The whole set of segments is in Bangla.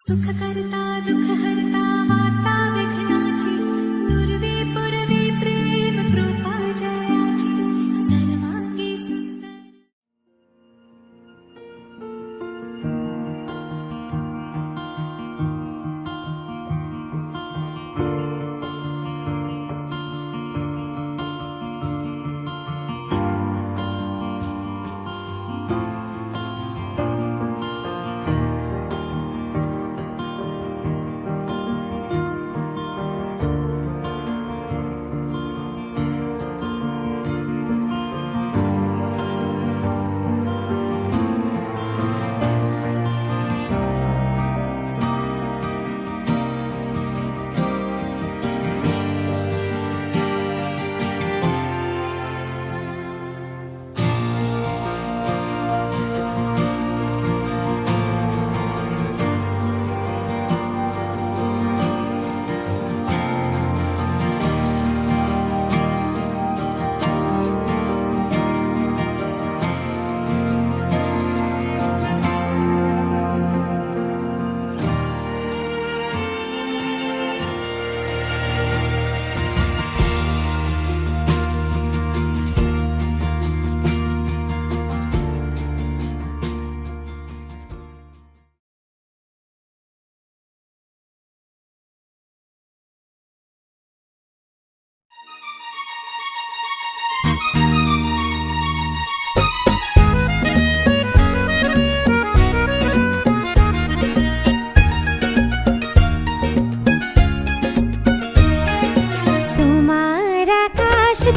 सुख करता दुख हरता वार्ता विघ्नाची पूर्वे पूर्वे प्रेम कृपा जयाची सर्वांगी सुंदर।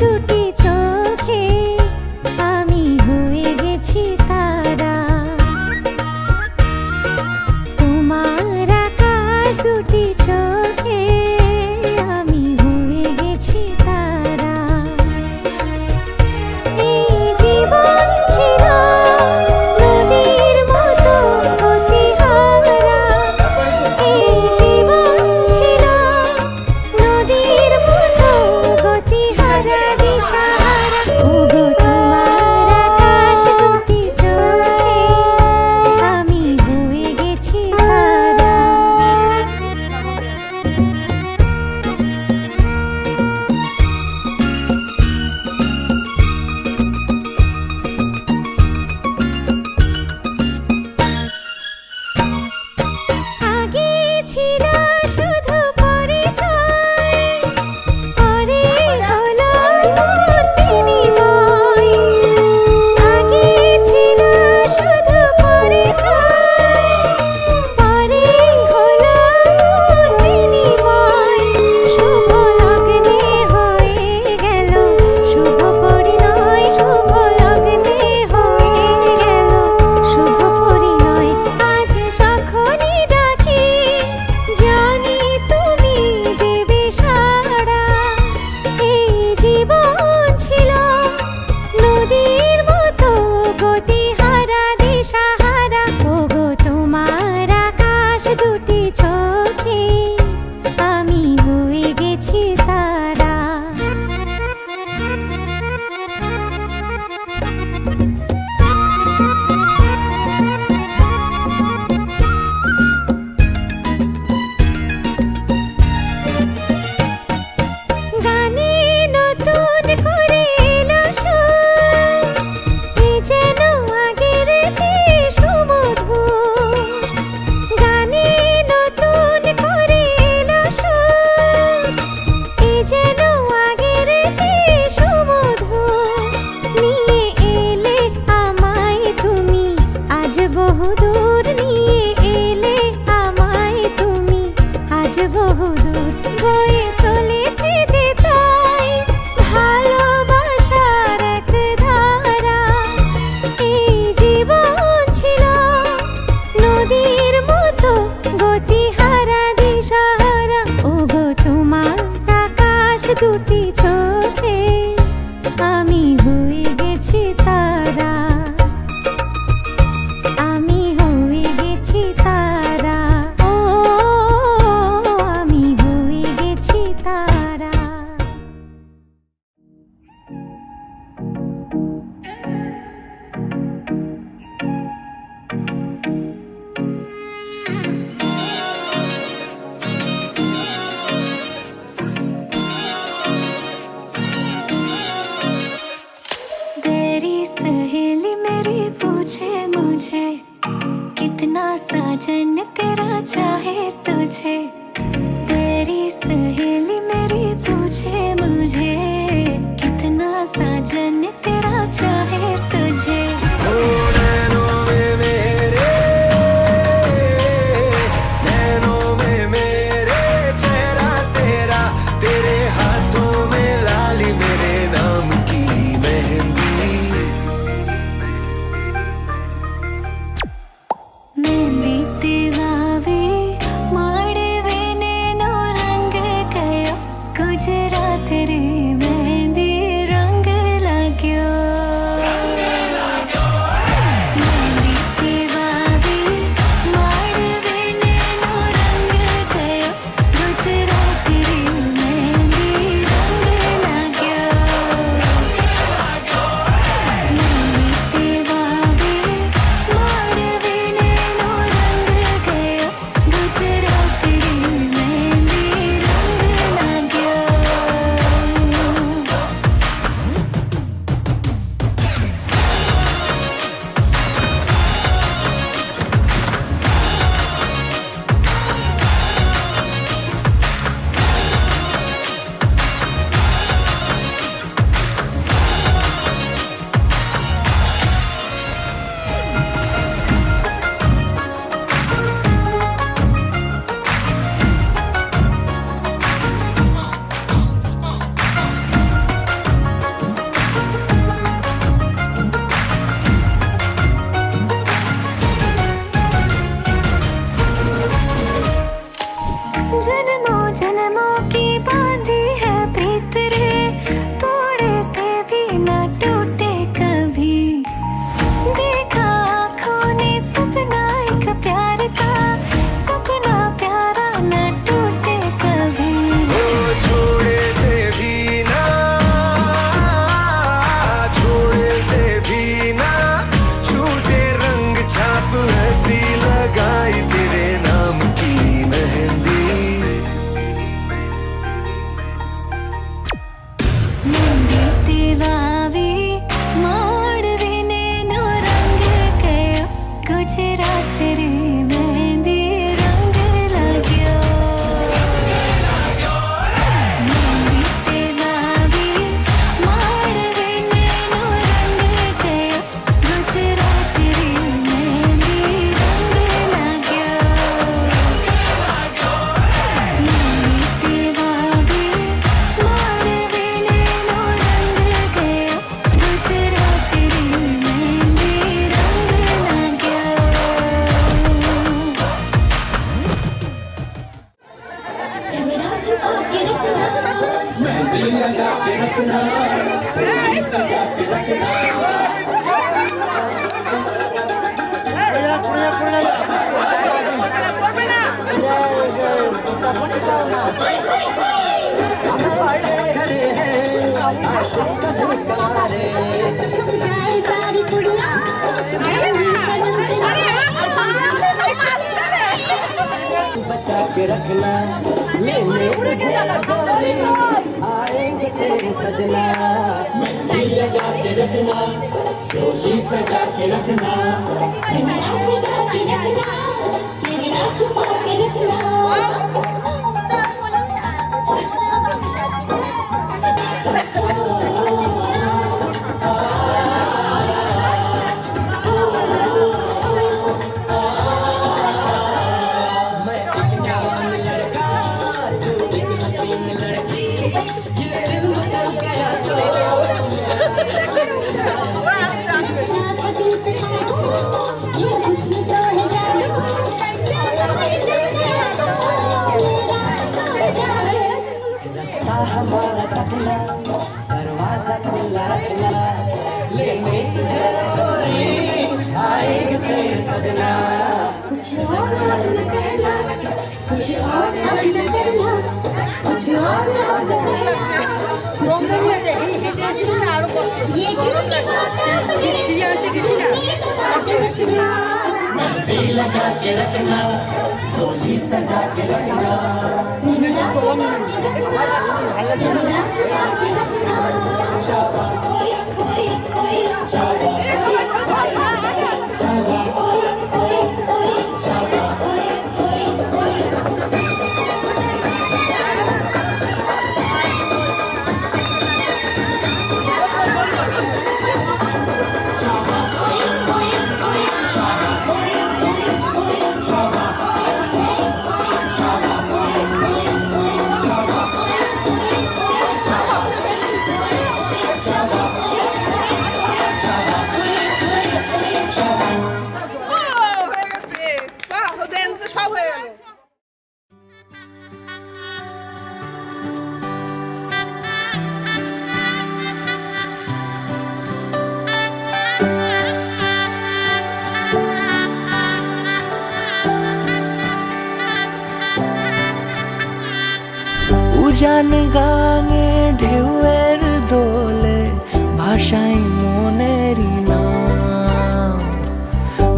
দুটি চোখে আমি হয়ে গেছি তারা, তোমার আকাশ দুটি চোখে আমি হয়ে গেছি তারা। এই জীবন ছিল নদীর মতো গতিহারা, এই জীবন ছিল নদীর মতো গতিহারা দিশাহারা। ওগো তোমার আকাশ দুটি চোখে আমি হয়ে গেছি তারা। আগে ছিল শুধু পরিচয়, পরে হলো মন বিনিময়। আগে ছিল শুধু পরিচয়, পরে হলো মন বিনিময়। শুভ লগ্নে হয়ে গেল শুভ পরিণয়, শুভ লগ্নে হয়ে গেল শুভ পরিণয়। আজ যখনই ডাকি জানি তুমি দেবে সাড়া। এই জীবন ছিল নদীর মতো গতিহারা দিশাহারা। ওগো তোমার আকাশ দুটি চোখে আমি হয়ে গেছি তারা। গানে নতুন করে এলো সুর, এ যেন আগের চেয়ে সুমধুর। গানে নতুন করে এলো সুর, এ যেন আগের চেয়ে সুমধুর। নিয়ে এলে আমায় তুমি আজ বহুদূর, নিয়ে এলে আমায় তুমি আজ বহুদূর। বয়ে চলেছে যে তাই ভালোবাসার এক ধারা। এই জীবন ছিল নদীর মতো গতিহারা দিশাহারা। ওগো তোমার আকাশ দুটি চোখে আমি হয়ে গেছি তারা, আমি হয়ে গেছি তারা। ও আমি হয়ে গেছি তারা। बचा के रखना लेने तुझे आएंगे तेरे सजना मेहंदी लगा के रखना डोली सजा के रखना सजा के रखना चेहरा छुपा के रखना हमारा रखना दरवाजा खुला रखना लेने तुझे आएंगे तेरे सजना कुछ और न कहना कुछ और न करना कुछ और न कहना ये मेहंदी लगा के रखना डोली सजा के रखना উজান গাঙে ঢেউয়ের দোলে ভাষাই মনেরই নাম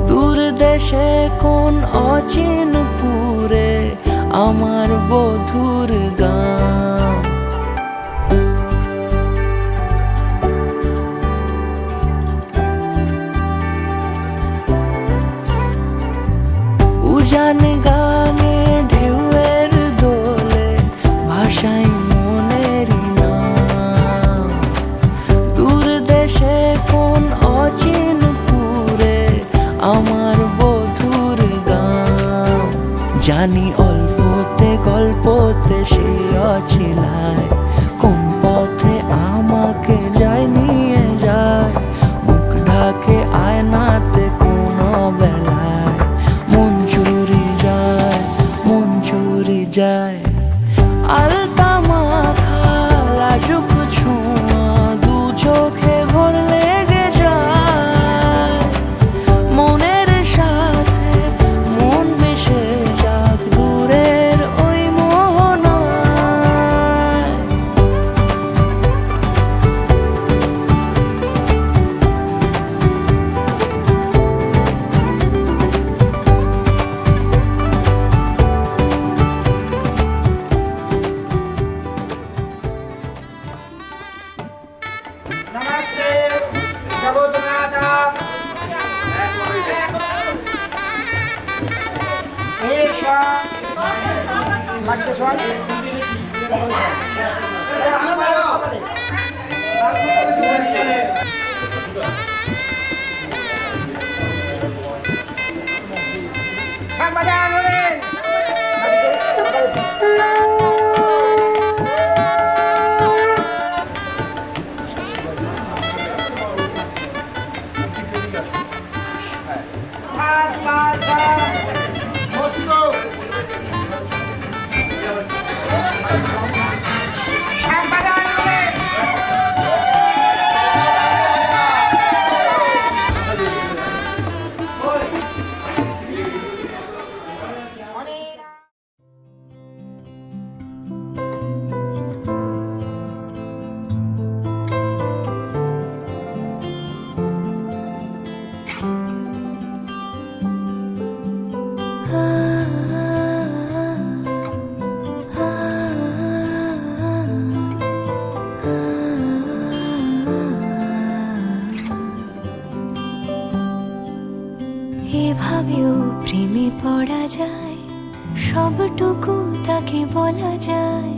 দূর দেশে কোন অচিন পুরে আমার বধুর গান উজান গাঙে ঢেউয়ের দোলে ভাষাই মনেরই নাম দূর দেশে কোন অচিন পুরে আমার বধুর গান জানি অল্পতে গল্পতে সে অছিলায় কোন পথে আমাকে যায় নিয়ে যায় মুখ ঢাকে আয়নাতে কোন বেলায় মন চুরি যায় আলতা মাখা লাজুক ছোঁয়া দু চোখে ঘোর লেগে যায় মনের সাথে মন মিশে যাক দূরের ওই মোহনায় नमस्ते जगन्नाथा एषा मध्यस्वामी সবটুকু তাকে বলা যায়।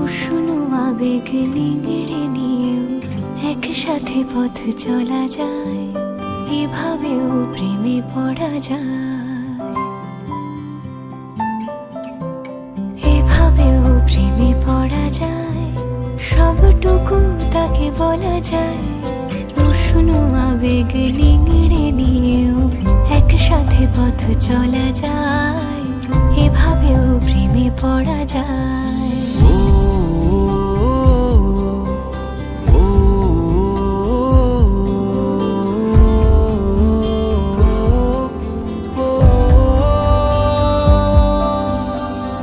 উষ্ণ আবেগ নিংড়ে নিয়েও একসাথে পথ চলা যায়, এভাবেও প্রেমে পড়া যায়, এভাবেও প্রেমে পড়া যায়। সবটুকু তাকে বলা যায়, উষ্ণ আবেগ নিংড়ে নিয়েও একসাথে পথ চলা যায়, এভাবেও প্রেমে পড়া যায়।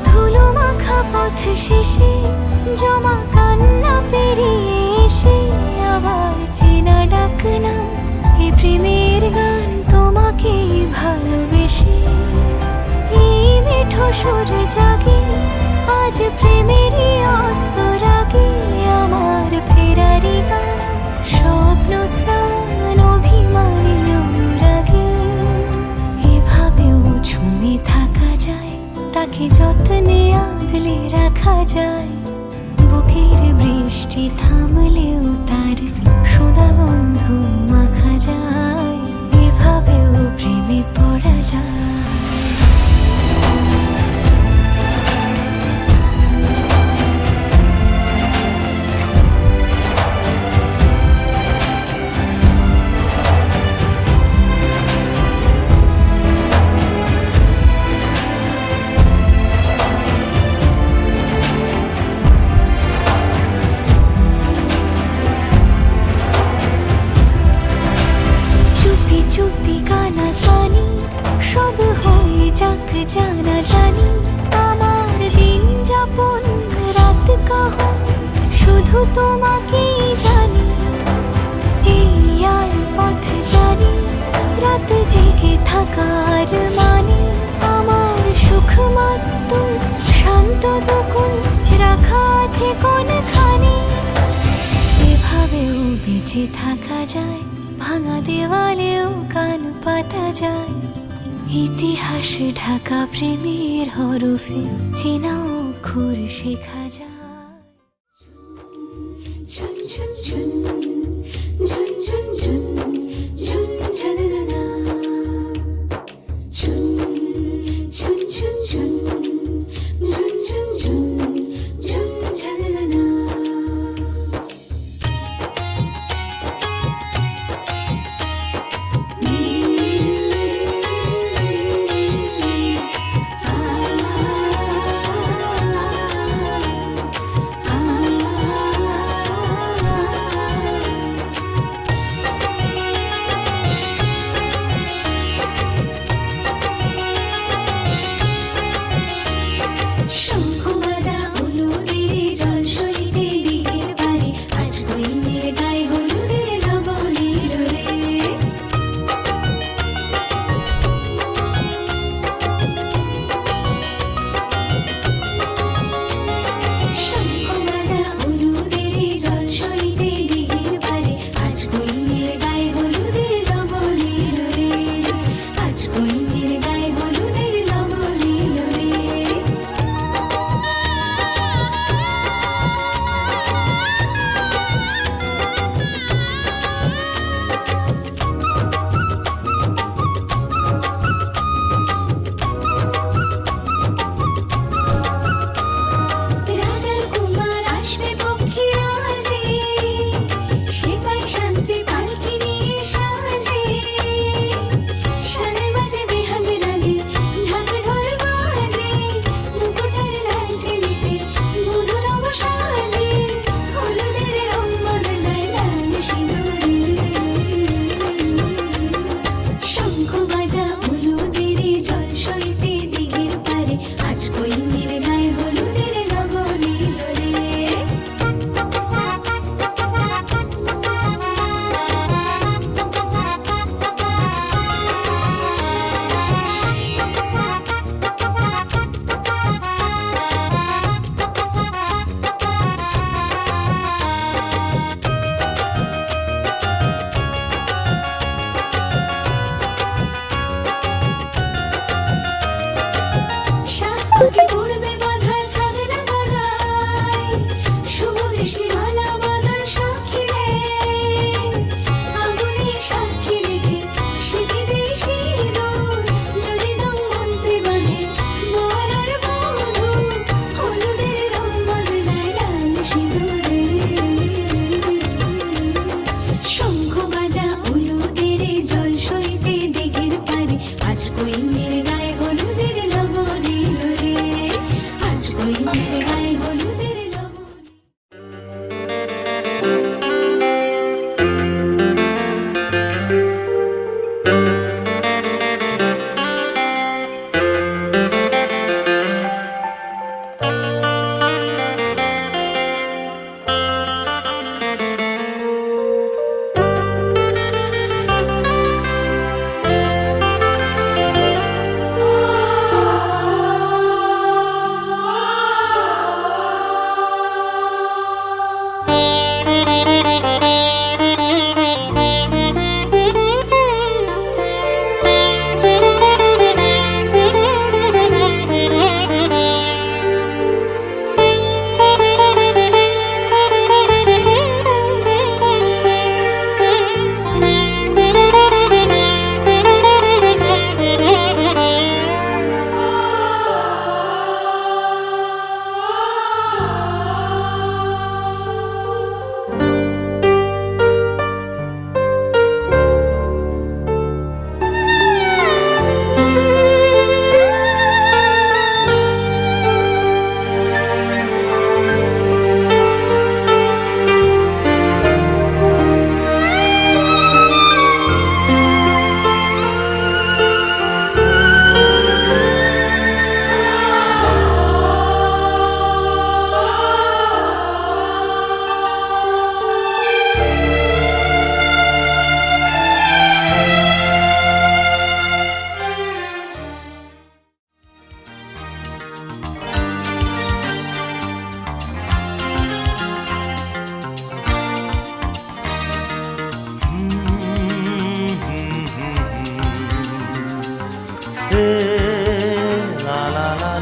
ধুলো মাখা পথ শেষে জমা কান্না পেরিয়ে এসে আবার চেনা ডাক নাম, এই প্রেমের গান তোমাকেই ভালোবেসে। এই মিঠো সুর জাগে আজ প্রেমেরই অস্ত রাগে, আমার ফেরারি গান স্বপ্ন স্নান অভিমানী অনুরাগে। এভাবেও ছুঁয়ে থাকা যায়, তাকে যত্নে আগলে রাখা যায়, বুকের বৃষ্টি থামলেও তার সুধা গন্ধ মাখা যায়, এভাবেও প্রেমে পড়া যায়। চুপি চুপি কানা কানি সব হয়ে যাক জানা জানি, আমার দিন যাপন রাত কাহন শুধু তোমাকেই জানি। এই আর পথ জানি রাত জেগে থাকার মানে, আমার সুখ মস্তু শান্ত দুকুল রাখা আছে কোনখানে। এভাবেও বেঁচে থাকা যায়, ভাঙা দেওয়ালেও কান পাতা যায়, ইতিহাস ঢাকা প্রেমের হরফে চেনা অক্ষর শেখা যায়। ঝুন ঝুন ঝুন ঝুন ঝুন ঝুন ঝুন ঝনননা, ঝুন ঝুন ঝুন ঝুন ঝুন ঝুন ঝুন ঝুন ঝনননা।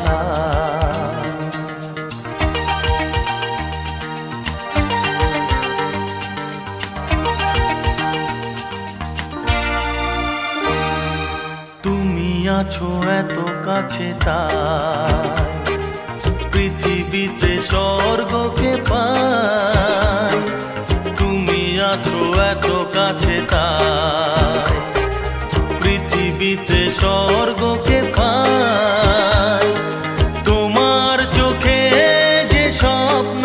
মাখা। তুমি আছো এত কাছে তাই পৃথিবীতে স্বর্গকে পাই। তুমি আছো এত কাছে তাই পৃথিবীতে স্বর্গকে পাই। তোমার চোখে যে স্বপ্ন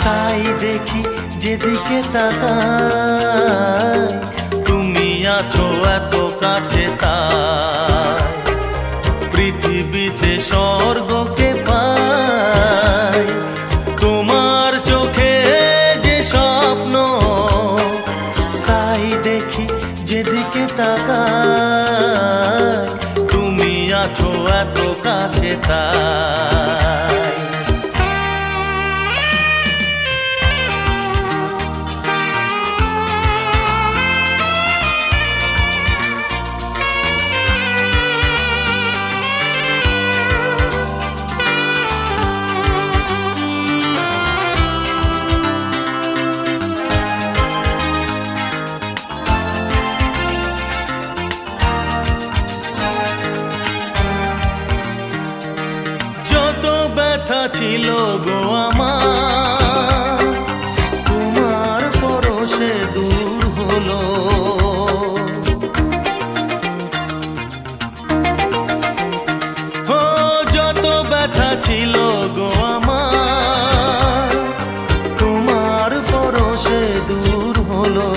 তাই দেখি যেদিকে তাকাই। তুমি আছো এত কাছে তাই পৃথিবীতে স্বর্গকে পাই। তোমার চোখে যে স্বপ্ন তাই দেখি যেদিকে তাকাই। তুমি আছো এত কাছে তাই। ব্যথা ছিল গো আমার তোমার পরশে দূর হলো। ও যত ব্যথা ছিল গো আমার তোমার পরশে দূর হলো।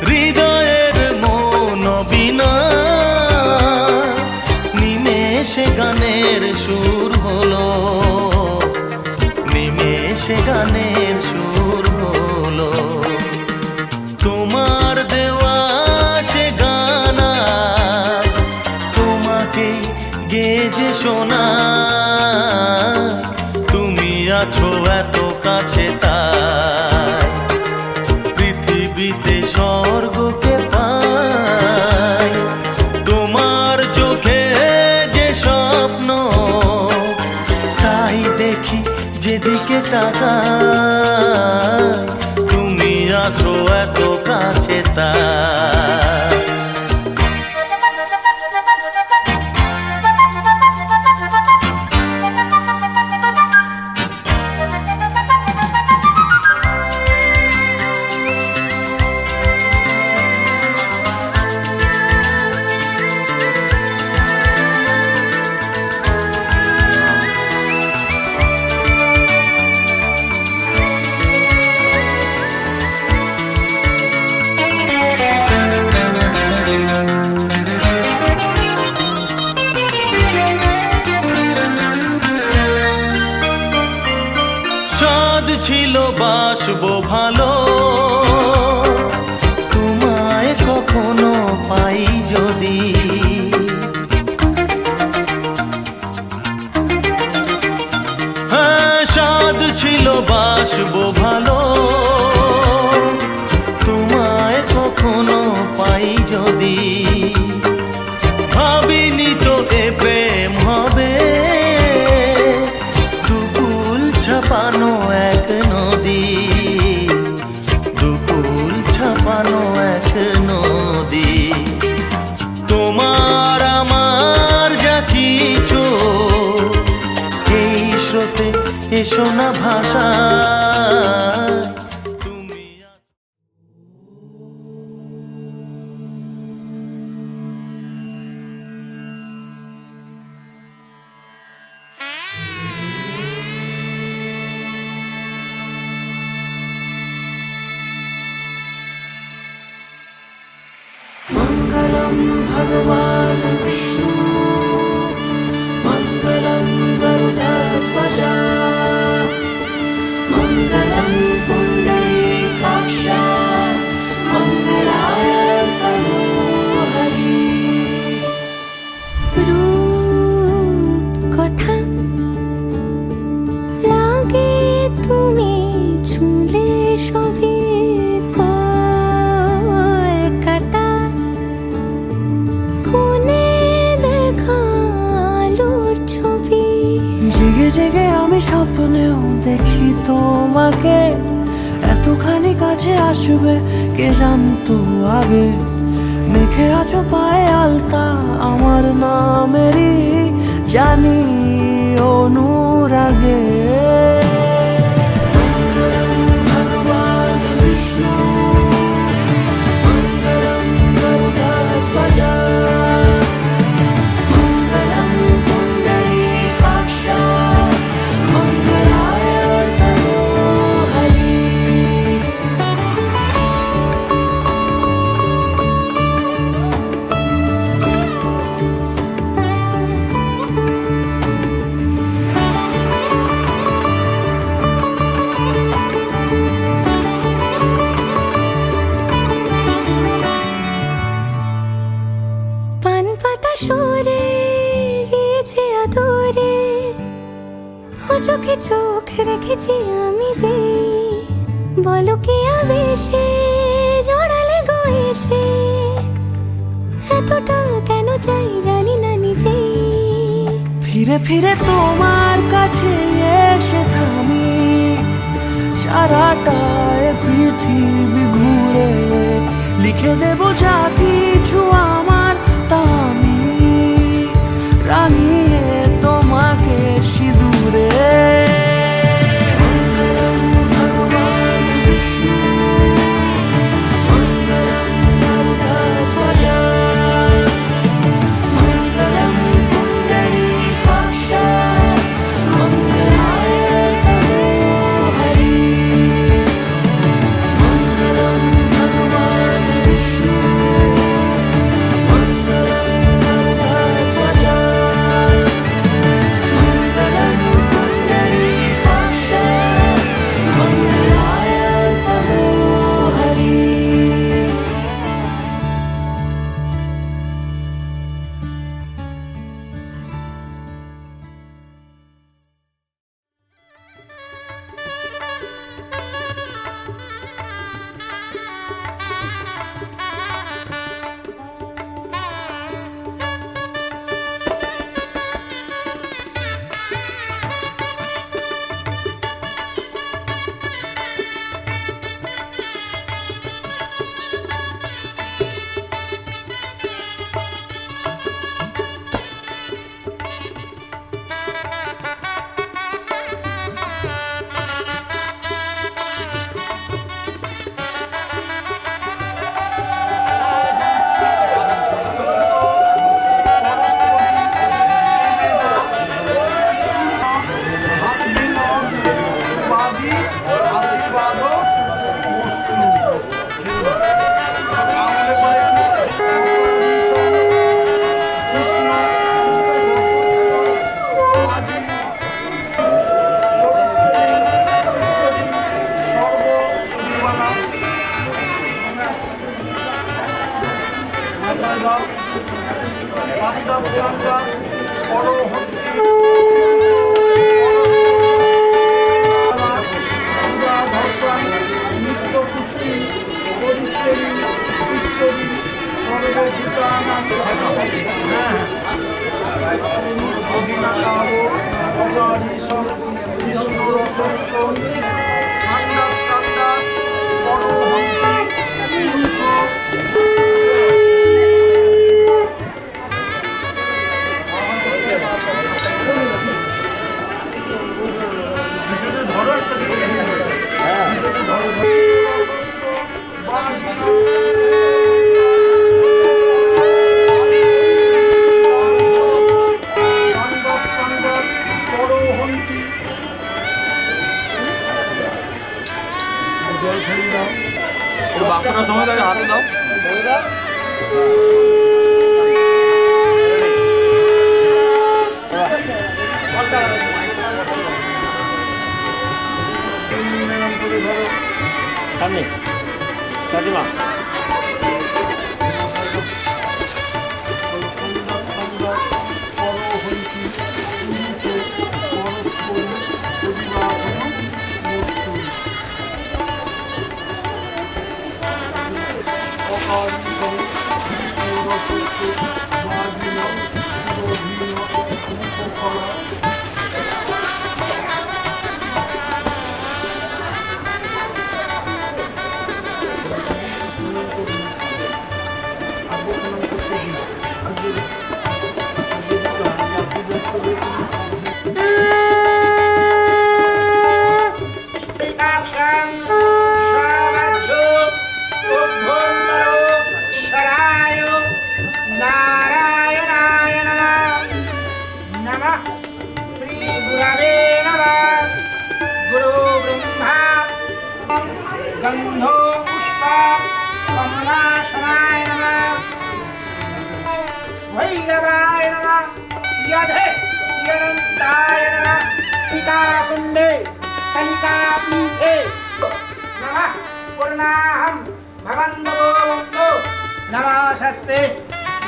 হৃদয়ের মন বিনা নিমেষে গানের সুর হলো। নিমেষে গানের সুর হলো। তোমার দেওয়া সে গানা তোমাকে গেজে শোনা। তুমি আছো এত কাছে তাই পৃথিবীতে স্বর্গকে পাই। তোমার চোখে যে স্বপ্ন তাই দেখি যেদিকে তাকাই। তুমি আছো এত কাছে তাই। ছিল বাসবো ভালো তোমায় কখনো পাই যদি। হ্যাঁ সাধ ছিল বাসবো ভালো তোমায় কখনো পাই যদি। ভাবিনি তো এ প্রেম হবে দুকুল ছাপানো এক নদী। দুকুল ছাপানো এক নদী। তোমার আমার যা কিছু এই স্রোতে এসো না ভাষা। मंगलम भगवान विष्णु मंगलम गरुडध्वजा मंगलम पुंडरीकाक्ष मंगलाय तनोहरि। रूप कथा लागे तुमी छुले सभी कलकाता। জেগে জেগে আমি স্বপ্নেও দেখি তোমাকে, এতখানি কাছে আসবে কে জানতো আগে। মেখে আছো পায়ে আলতা আমার নামেরই, জানি অনুরাগে। মঙ্গলম ভগবান বিষ্ণু, মঙ্গলম গরুড়ধ্বজ, মঙ্গলম পুণ্ডরীকাক্ষ, মঙ্গলায় তনু হরি। পান পাতা সরে গিয়েছে আদরে, ও চোখে চোখ রেখেছি আমি যে, বলো কি আবেশে জড়ালে গো এসে, এতটা কেন চাই জানি না নিজে। ফিরে ফিরে তোমার কাছে এসে থামি, সারাটা এ পৃথিবী ঘুরে লিখে দেব যা কিছু আমার, তা আমি রাঙিয়ে তোমাকে সিঁদুরে। মঙ্গলম ভগবান বিষ্ণু, মঙ্গলম গরুড়ধ্বজ, মঙ্গলম পুণ্ডরীকাক্ষ, মঙ্গলায় তনু হরি। মঙ্গলম ভগবান বিষ্ণু, মঙ্গলম গরুড়ধ্বজ, মঙ্গলম পুণ্ডরীকাক্ষ, মঙ্গলায় তনু হরি। বাক্সটার সময় তাকে হাতে দাও। সামনে কাকিমা नमः श्री गुरवे नमः गुरु ब्रह्मा गंधो पुष्प कमलाशनाय नमः भैरवाय नमः यधे यनन्ताय नमः सीताकुण्डे कलिकापीठे नमः पूर्णाहं भवन्दो नमोऽस्ते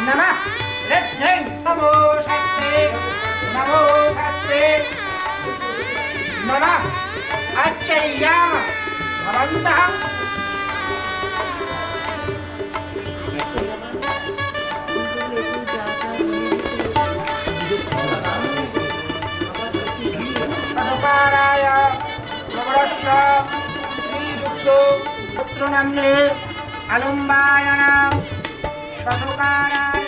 नमः रत्ने नमोऽस्ते नमः अर्चयाम भवन्तः सदपाराय नमश्च श्रीयुक्तो पुत्रनम्ने अलम्बायनं सदकाराय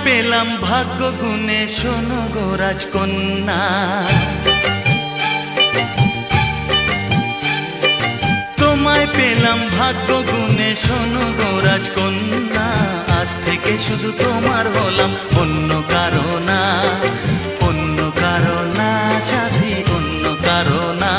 পেলাম ভাগ্য গুণে শোনো গো রাজকন্যা তোমায় পেলাম ভাগ্য গুণে শোনো গো রাজকন্যা আজ থেকে শুধু তোমার হলাম অন্য কারো না সাথী অন্য কারো না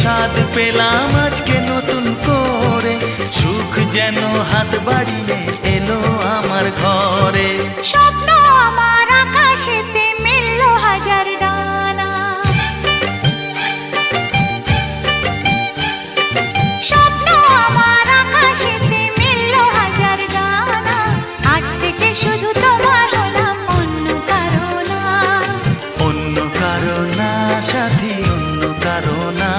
স্বাদ পেলাম আজকে নতুন করে সুখ যেন হাত বাড়িয়ে এলো আমার ঘরে স্বপ্ন আমার আকাশেতে মিললো হাজার ডানা স্বপ্ন আমার আকাশেতে মিললো হাজার ডানা আজ থেকে শুধু তোমার হলাম অন্য কারো না সাথী অন্য কারো না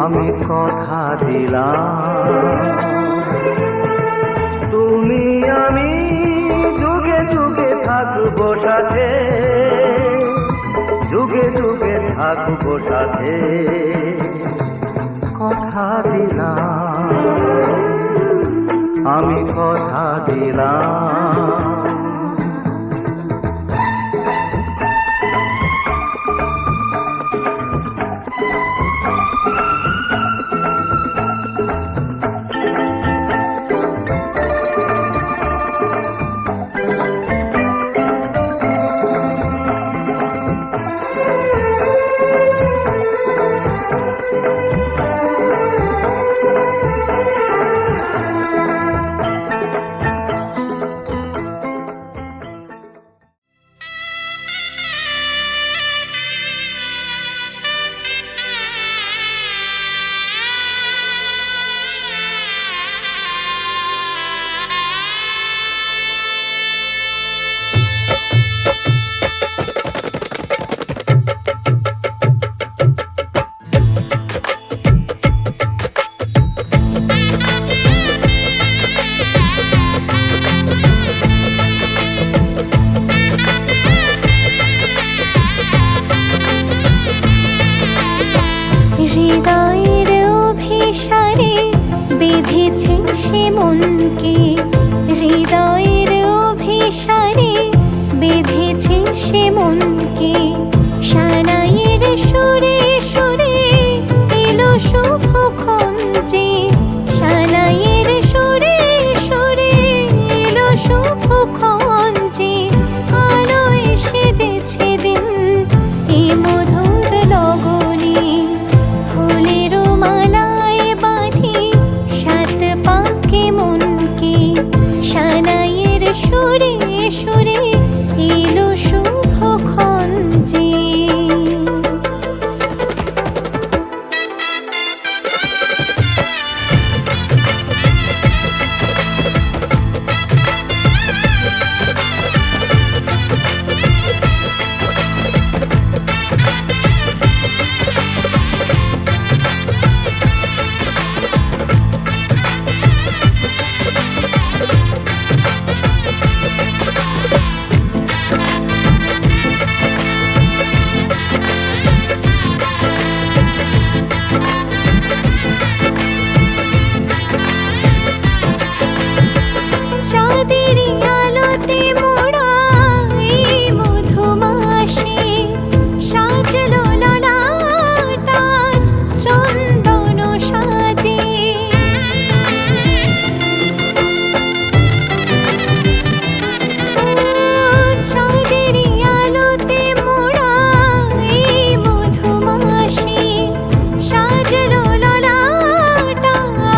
আমি কথা দিলাম তুমি আমি যুগে থাকবো সাথে, যুগে যুগে থাকবো সাথে, কথা দিলাম, আমি কথা দিলাম। হৃদয়ের অভিসারে বেঁধেছে সে মনকে, হৃদয়ের অভিসারে বেঁধেছে সে মনকে, সানাইয়ের সুরে সুরে এলো শুভক্ষণ যে, সানাইয়ের সুরে সুরে এলো শুভক্ষণ যে, আলোয় সেজেছে দিন এ মধুর লগনে, ফুলের মালায় বাঁধি সাত পাকে মনকে, সানাইয়ের সুরে সুরে এলো শুভক্ষণ যে। চাঁদের আলোতে মোড়া এই মধুমাসে সাজলো ললাট আজ চন্দন সাজে, চাঁদের আলোতে মোড়া এই মধুমাসে সাজলো ললাট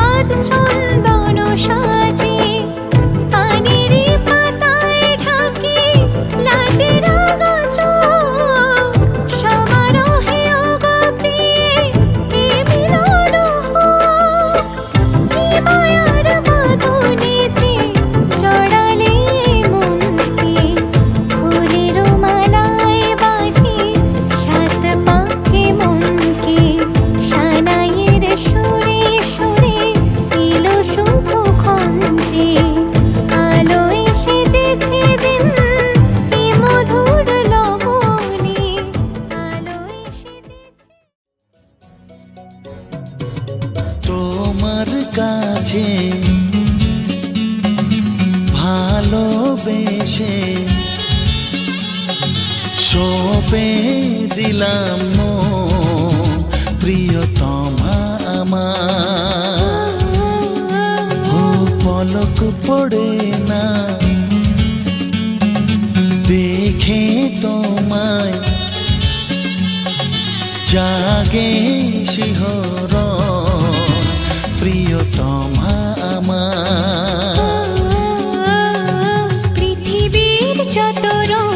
আজ চন্দন সাজে, পানির পাতায় ঢাকি লাজের গাছ, সমারোহে ওগো প্রিয়ে এ মিলন হোক, কি মায়ার বাঁধনে যে জড়ালে মনকে, ফুলের মালায় বাঁধি সাত পাকে মনকে, সানাইয়ের সুরে সুরে এলো শুভক্ষণ যে, আলোয় সেজেছে দিন এ মধুর লগনে, আলোয় সেজেছে। তোমার কাছে ভালোবেসে সঁপে দিলাম মন, প্রিয়তমা আমার, ও পলক পড়ে না দেখে তোমায়, জাগে শিহরণ, প্রিয়তমা আমার। পৃথিবীর যত রং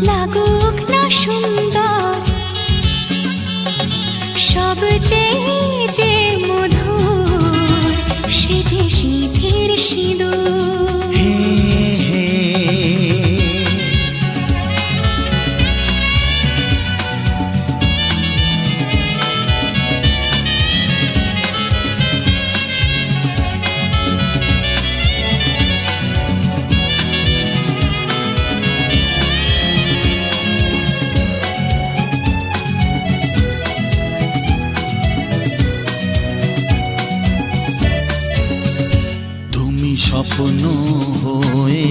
লাগুক না সুন্দর, সবচেয়ে যে মধুর সে যে সিঁথির সিঁদুর। হে হে হয়ে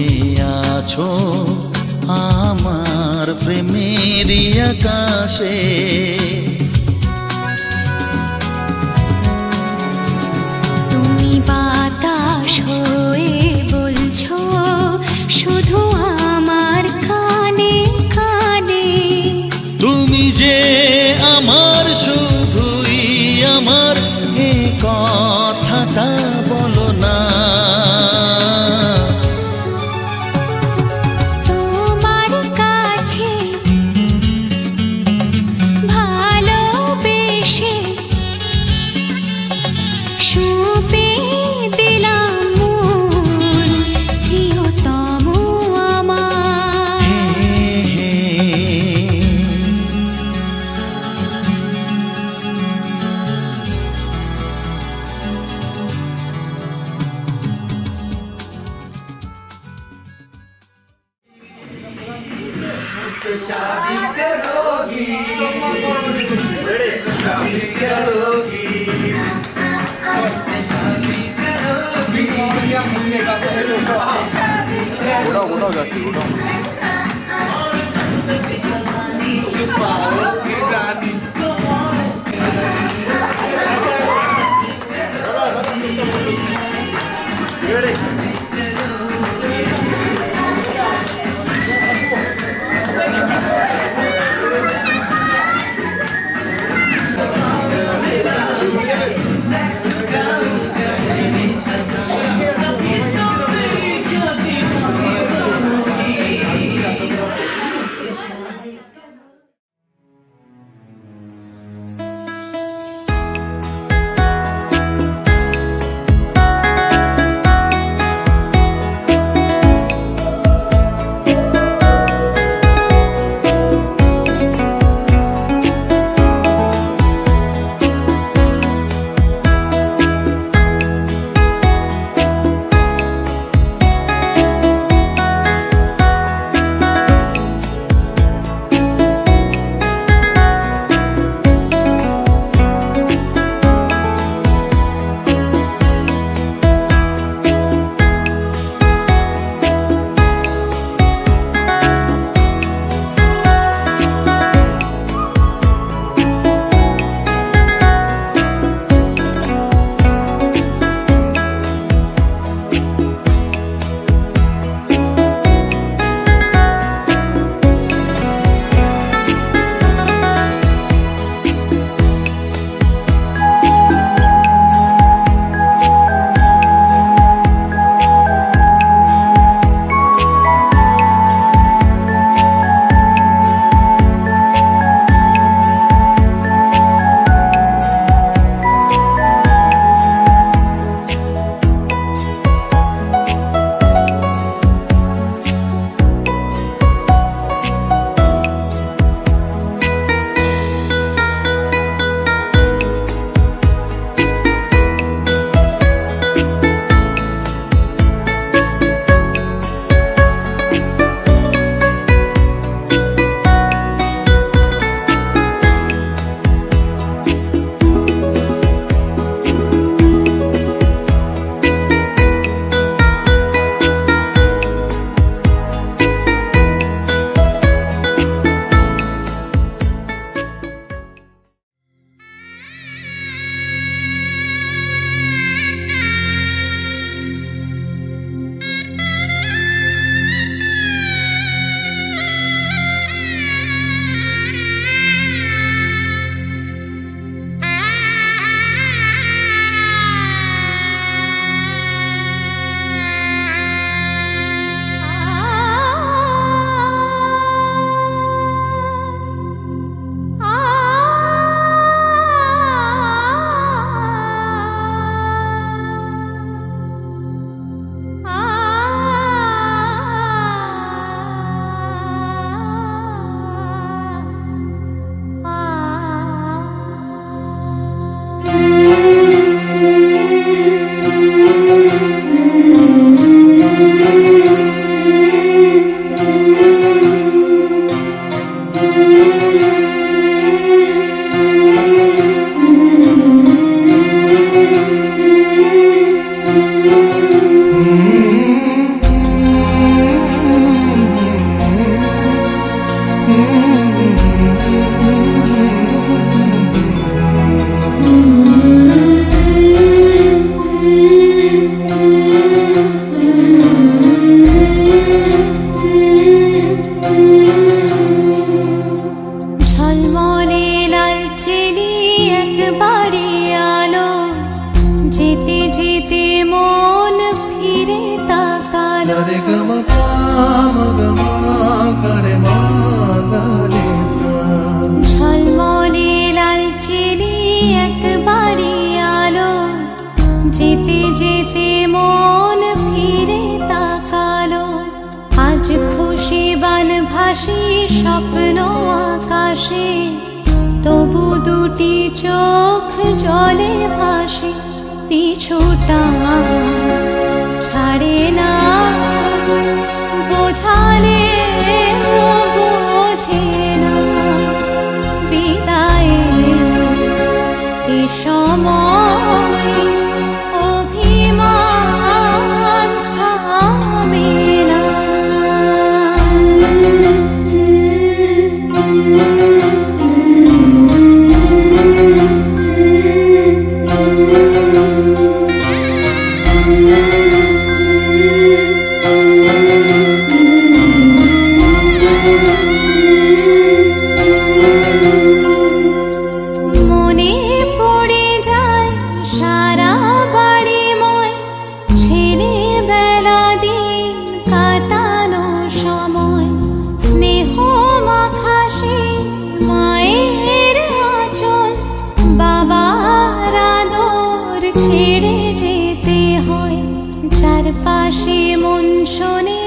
আছো আমার প্রেমের আকাশে। তুমি বাতাস হয়ে বলছো শুধু আমার কানে কানে, তুমি যে আমার শুধুই আমার, এ কথাটা বলো না। তোমার কাছে ভালোবেসে সঁপে দিলাম মন, প্রিয়তম আমার। হে হে ওটাও যাচ্ছি ওটাও। ঝলমলে লালচেরি একবারে আলো, যেতে যেতে মন ফিরে তাকালো। আজ খুশি বানভাসি স্বপ্ন আকাশে, তবু দুটি চোখ জলে ভাসে। পিছুটা ছাড়ে না, বোঝালে বোঝে না। বিদায়ের এ সময় অভিমান থামে না। মনে পড়ে যায় সারা বাড়িময় ছেলেবেলা দিন কাটানো সময়। স্নেহ মাখাসে মায়ের আঁচল, বাবার আদর ছেড়ে যেতে হয়। চারপাশে মন শোনে,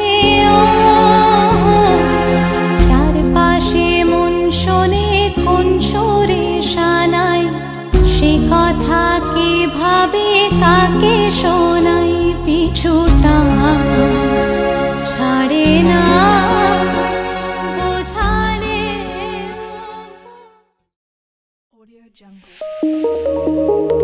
চারপাশে মন শোনে কোন সুরে শানাই। সে কথা কে ভাবে কাকে শোনাই। পিছুটা ছাড়ে না, বোঝালে Audio Jungle.